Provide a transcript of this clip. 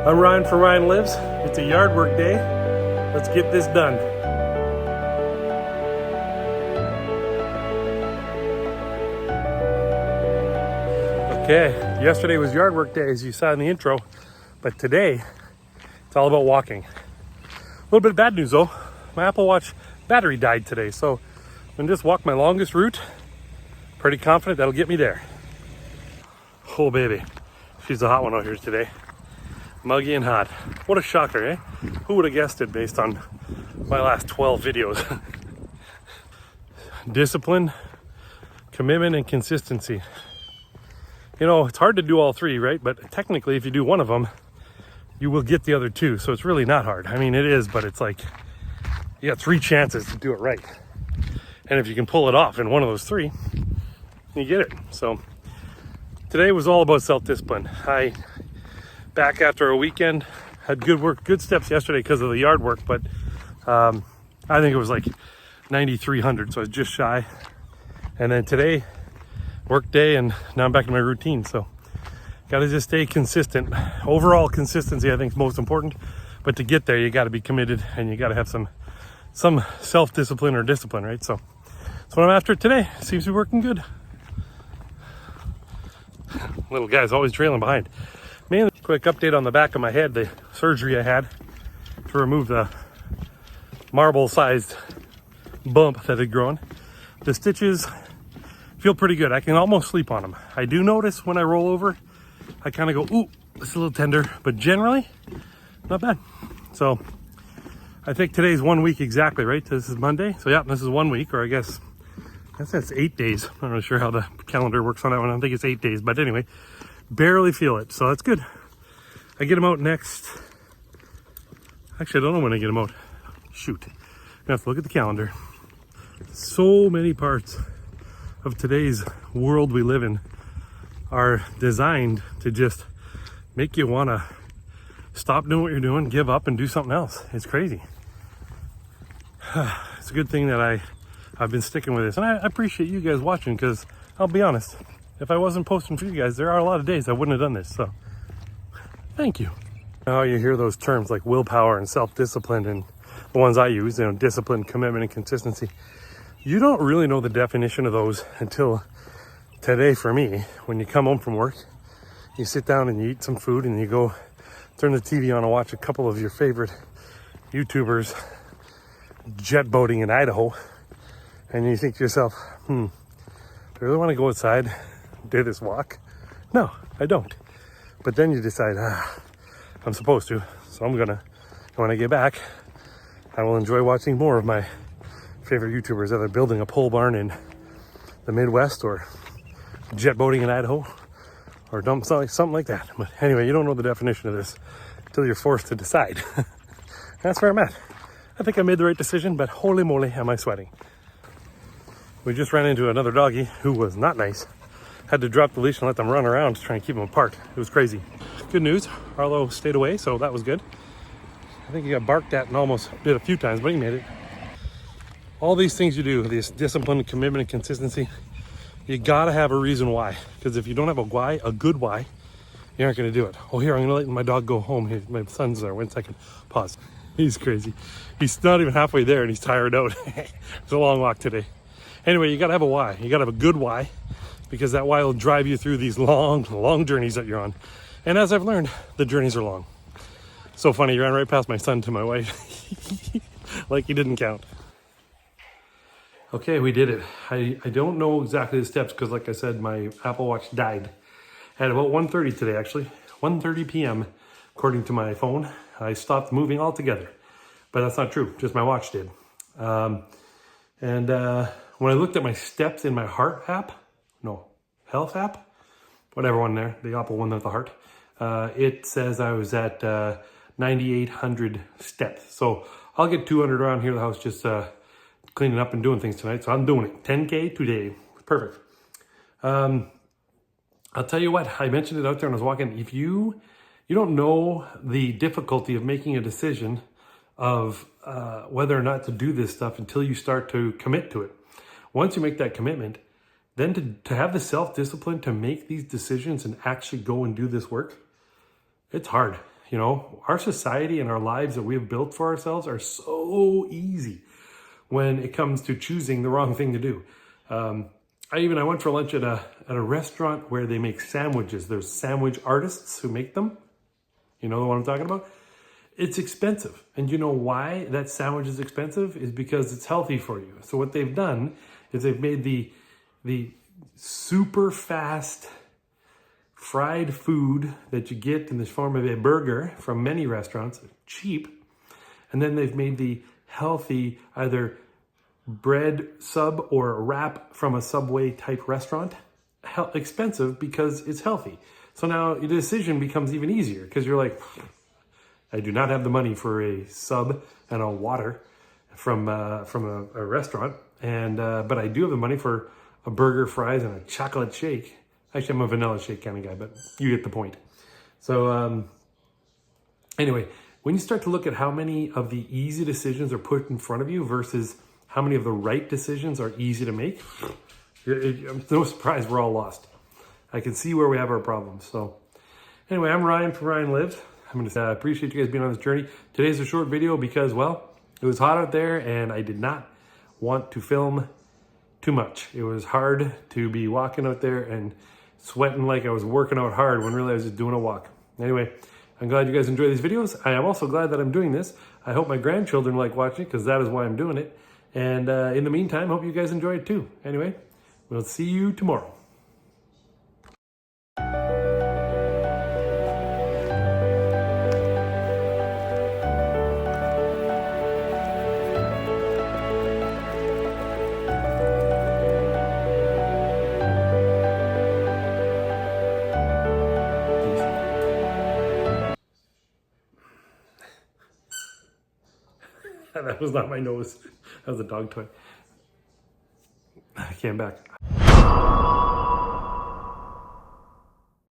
I'm Ryan for Ryan Lives. It's a yard work day. Let's get this done. Okay, yesterday was yard work day as you saw in the intro, but today it's all about walking. A little bit of bad news though. My Apple Watch battery died today, so I'm gonna just walk my longest route. Pretty confident that'll get me there. Oh baby, she's a hot one out here today. Muggy and hot. What a shocker, eh? Who would have guessed it based on my last 12 videos? Discipline, commitment, and consistency. You know, it's hard to do all three, right? But technically, if you do one of them, you will get the other two. So it's really not hard. I mean, it is, but it's like, you got 3 chances to do it right. And if you can pull it off in one of those 3, you get it. So today was all about self-discipline. I back after a weekend, had good work, good steps yesterday because of the yard work, but I think it was like 9,300, so I was just shy. And then today, work day, and now I'm back in my routine. So gotta just stay consistent. Overall consistency, I think, is most important, but to get there, you gotta be committed and you gotta have some self-discipline or discipline, right? So that's what I'm after today. Seems to be working good. Little guy's always trailing behind. Mainly, quick update on the back of my head, the surgery I had to remove the marble-sized bump that had grown. The stitches feel pretty good. I can almost sleep on them. I do notice when I roll over, I kind of go, ooh, it's a little tender, but generally, not bad. So I think today's 1 week exactly, right? This is Monday. So yeah, this is 1 week, or I guess that's 8 days. I'm not really sure how the calendar works on that one. I think it's 8 days, but anyway, barely feel it. So that's good. I get them out next. Actually, I don't know when I get them out. Shoot. I have to look at the calendar. So many parts of today's world we live in are designed to just make you want to stop doing what you're doing, give up, and do something else. It's crazy. It's a good thing that I've been sticking with this, and I appreciate you guys watching, because I'll be honest, if I wasn't posting for you guys, there are a lot of days I wouldn't have done this. So thank you. Now you hear those terms like willpower and self-discipline, and the ones I use, you know, discipline, commitment, and consistency. You don't really know the definition of those until today for me. When you come home from work, you sit down and you eat some food and you go turn the TV on and watch a couple of your favorite YouTubers jet boating in Idaho. And you think to yourself, do I really want to go outside, do this walk? No, I don't. But then you decide, I'm supposed to. So I'm gonna, when I get back, I will enjoy watching more of my favorite YouTubers, either building a pole barn in the Midwest or jet boating in Idaho or something like that. But anyway, you don't know the definition of this until you're forced to decide. That's where I'm at. I think I made the right decision, but holy moly, am I sweating. We just ran into another doggy who was not nice. Had to drop the leash and let them run around to try and keep them apart. It was crazy. Good news, Arlo stayed away, so that was good. I think he got barked at and almost bit a few times, but he made it. All these things you do, this discipline, commitment, and consistency, you gotta have a reason why. Because if you don't have a why, a good why, you aren't gonna do it. Oh, here, I'm gonna let my dog go home. My son's there. 1 second. Pause. He's crazy. He's not even halfway there and he's tired out. It's a long walk today. Anyway, you gotta have a why. You gotta have a good why, because that why will drive you through these long journeys that you're on. And as I've learned, the journeys are long. So funny, you ran right past my son to my wife. Like he didn't count. Okay, we did it. I don't know exactly the steps because, like I said, my Apple Watch died at about 1:30 today, actually. 1:30 p.m. according to my phone. I stopped moving altogether, but that's not true. Just my watch did. When I looked at my steps in my health app, whatever one there, the Apple one with the heart, it says I was at 9,800 steps. So I'll get 200 around here, the house, just cleaning up and doing things tonight. So I'm doing it. 10K today. Perfect. I'll tell you what, I mentioned it out there when I was walking. If you don't know the difficulty of making a decision of whether or not to do this stuff until you start to commit to it. Once you make that commitment, then to have the self-discipline to make these decisions and actually go and do this work, it's hard. You know, our society and our lives that we have built for ourselves are so easy when it comes to choosing the wrong thing to do. I went for lunch at a restaurant where they make sandwiches. There's sandwich artists who make them. You know what I'm talking about? It's expensive. And you know why that sandwich is expensive? Is because it's healthy for you. So what they've done is they've made the super fast fried food that you get in the form of a burger from many restaurants, cheap. And then they've made the healthy either bread sub or a wrap from a Subway type restaurant expensive because it's healthy. So now the decision becomes even easier because you're like, I do not have the money for a sub and a water from a restaurant, and but I do have the money for a burger, fries, and a chocolate shake. Actually, I'm a vanilla shake kind of guy, but you get the point. So anyway, when you start to look at how many of the easy decisions are put in front of you versus how many of the right decisions are easy to make, it's no surprise we're all lost. I can see where we have our problems. So anyway, I'm Ryan from Ryan Lives. I'm going to appreciate you guys being on this journey. Today's a short video because, well, it was hot out there and I did not want to film too much. It was hard to be walking out there and sweating like I was working out hard when really I was just doing a walk. Anyway, I'm glad you guys enjoy these videos. I am also glad that I'm doing this. I hope my grandchildren like watching it because that is why I'm doing it. And in the meantime, hope you guys enjoy it too. Anyway, we'll see you tomorrow. That was not my nose. That was a dog toy. I came back.